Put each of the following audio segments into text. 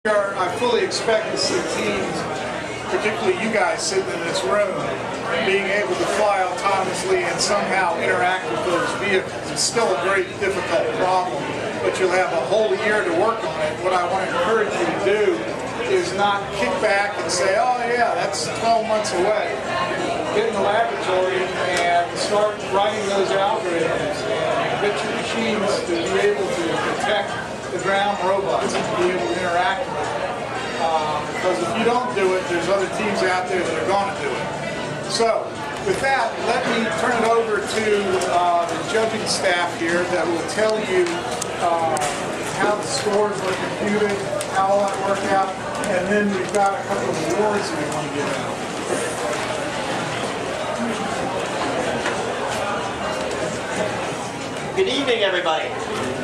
I fully expect to see teams, particularly you guys sitting in this room, being able to fly autonomously and somehow interact with those vehicles. It's still a very difficult problem, but you'll have a whole year to work on it. What I want to encourage you to do is not kick back and say, oh yeah, that's 12 months away. Get in the laboratory and start writing those algorithms and get your machines to be able to detect the ground robots and be able to interact with them. Because if you don't do it, there's other teams out there that are going to do it. So, with that, let me turn it over to the judging staff here that will tell you how the scores were computed, how all that worked out, and then we've got a couple of awards that we want to give out. Good evening, everybody.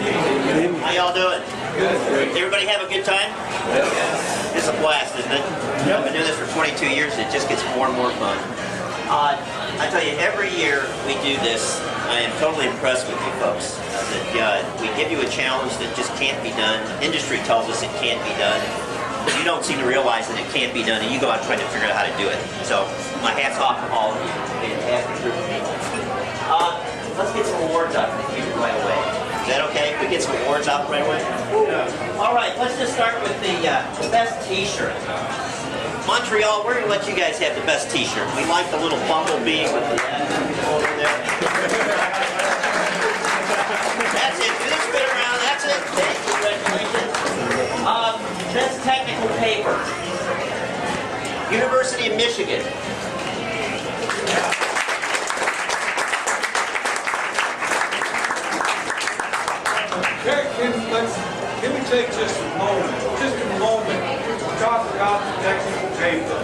Good evening. How y'all doing? Good. Everybody have a good time? Yes. It's a blast, isn't it? Yep. I've been doing this for 22 years, and it just gets more and more fun. I tell you, every year we do this, I am totally impressed with you folks. We give you a challenge that just can't be done. Industry tells us it can't be done. You don't seem to realize that it can't be done, and you go out trying to figure out how to do it. So, my hat's off to all of you. Fantastic group of people. Let's get some awards out for you right away. Is that okay if we get some awards out right away? Yeah. All right, let's just start with the best t-shirt. Montreal, we're going to let you guys have the best t-shirt. We like the little bumblebee with the over there. That's it. Do the spin around. That's it. Thank you. Congratulations. Best technical paper. University of Michigan. Can we take just a moment to talk about the technical paper?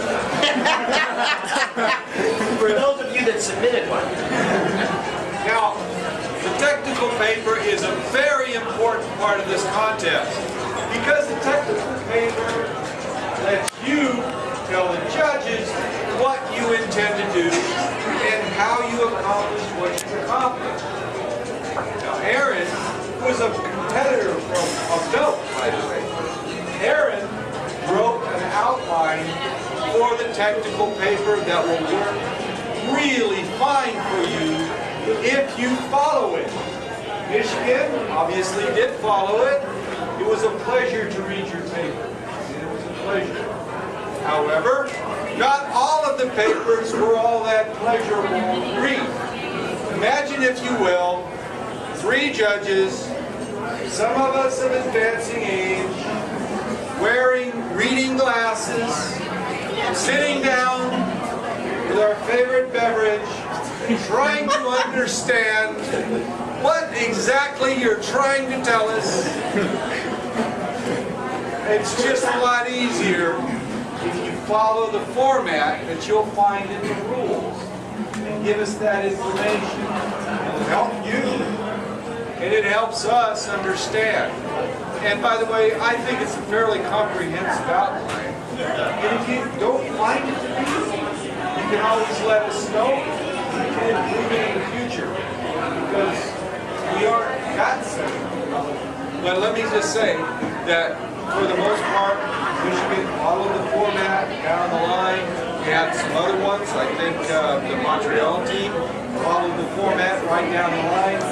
For those of you that submitted one. Now, the technical paper is a very important part of this contest because the technical paper lets you tell the judges what you intend to do and how you accomplish what you accomplish. Now, Aaron was a competitor of note, by the way. Aaron wrote an outline for the technical paper that will work really fine for you if you follow it. Michigan obviously did follow it. It was a pleasure to read your paper. It was a pleasure. However, not all of the papers were all that pleasurable to read. Imagine, if you will, 3 judges, some of us of advancing age, wearing reading glasses, sitting down with our favorite beverage, trying to understand what exactly you're trying to tell us. It's just a lot easier if you follow the format that you'll find in the rules and give us that information. It'll help you. And it helps us understand. And by the way, I think it's a fairly comprehensive outline. And if you don't find it to be, you can always let us know. We can improve it in the future. Because we aren't that simple. But let me just say that for the most part, Michigan followed the format down the line. We had some other ones. I think the Montreal team followed the format right down the line.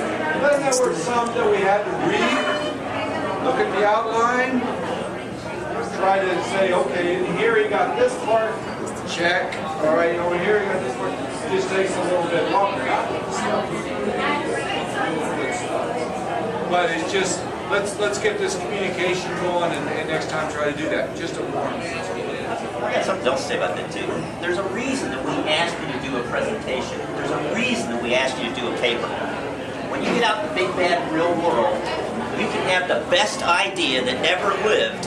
Then there were some that we had to read, look at the outline, try to say, okay, here you got this part, check. All right, over here you got this part. It just takes a little bit longer. But it's just, let's get this communication going, and next time try to do that. Just a warning. I got something else to say about that too. There's a reason that we asked you to do a presentation. There's a reason that we asked you to do a paper. When you get out in the big bad real world, you can have the best idea that ever lived,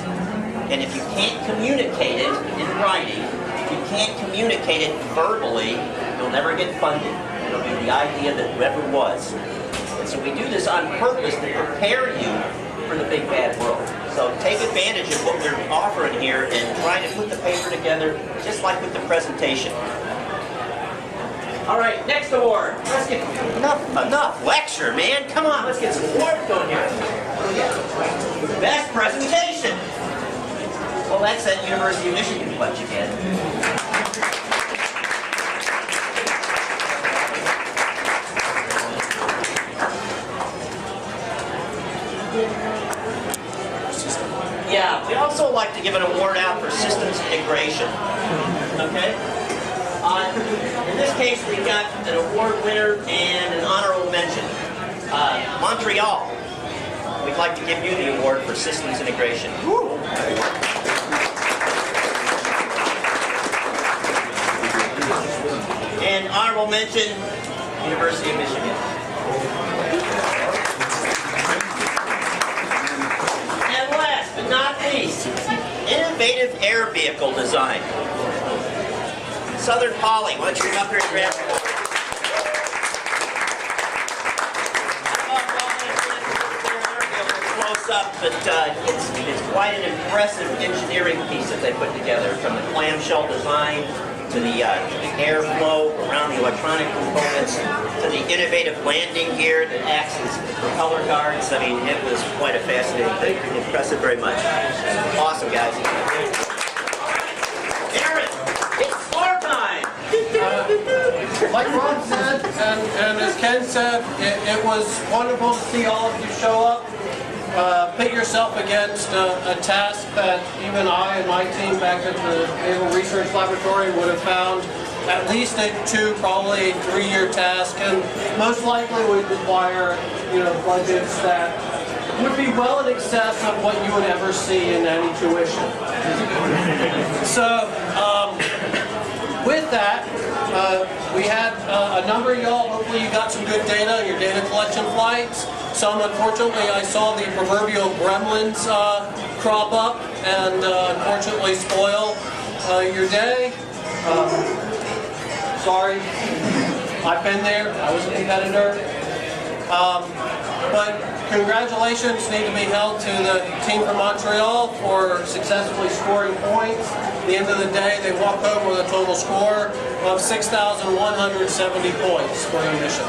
and if you can't communicate it in writing, if you can't communicate it verbally, you'll never get funded. It'll be the idea that ever was. And so we do this on purpose to prepare you for the big bad world. So take advantage of what we're offering here and try to put the paper together just like with the presentation. All right, next award. Let's get enough lecture, man. Come on, let's get some awards going here. Best presentation. that's that University of Michigan pledge again. Yeah, we also like to give an award out for systems integration. Okay? In this case, we've got an award winner and an honorable mention. Montreal, we'd like to give you the award for systems integration. Woo. And honorable mention, University of Michigan. And last but not least, innovative air vehicle design. Southern Poly, why don't you come up here and grab it? Close up, but it's quite an impressive engineering piece that they put together, from the clamshell design to the airflow around the electronic components to the innovative landing gear that acts as propeller guards. I mean, it was quite a fascinating thing. Impressive very much. Awesome, guys. Aaron, it's floor time. Like Ron said, and as Ken said, it was wonderful to see all of you show up. Pit yourself against a task that even I and my team back at the Naval Research Laboratory would have found at least a 2, probably a 3-year task, and most likely would require, budgets that would be well in excess of what you would ever see in any tuition. So, with that, we had a number of y'all. Hopefully you got some good data in your data collection flights. Some, unfortunately, I saw the proverbial gremlins crop up and unfortunately spoil your day. Sorry, I've been there. I was a competitor. But congratulations need to be held to the team from Montreal for successfully scoring points. At the end of the day, they walked home with a total score of 6,170 points for their mission.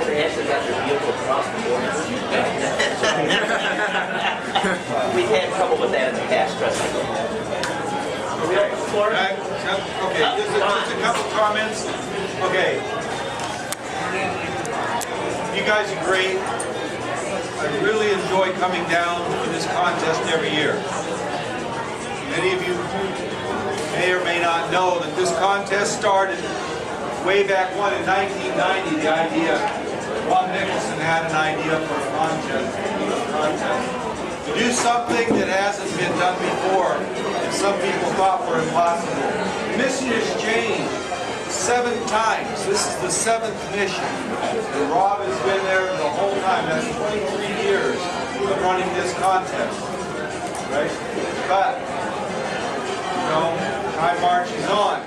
They actually got their vehicle across the border. We've had trouble with that in the past, trust me. Are we open the floor? Okay, just a couple comments. Okay. You guys are great. I really enjoy coming down to this contest every year. Many of you may or may not know that this contest started way back when in 1990. The idea, Ron Nicholson had an idea for a contest. To do something that hasn't been done before, and some people thought were impossible. The mission has changed 7 times. This is the 7th mission. And Rob has been there the whole time. That's 23 years of running this contest. Right? But, time marches on.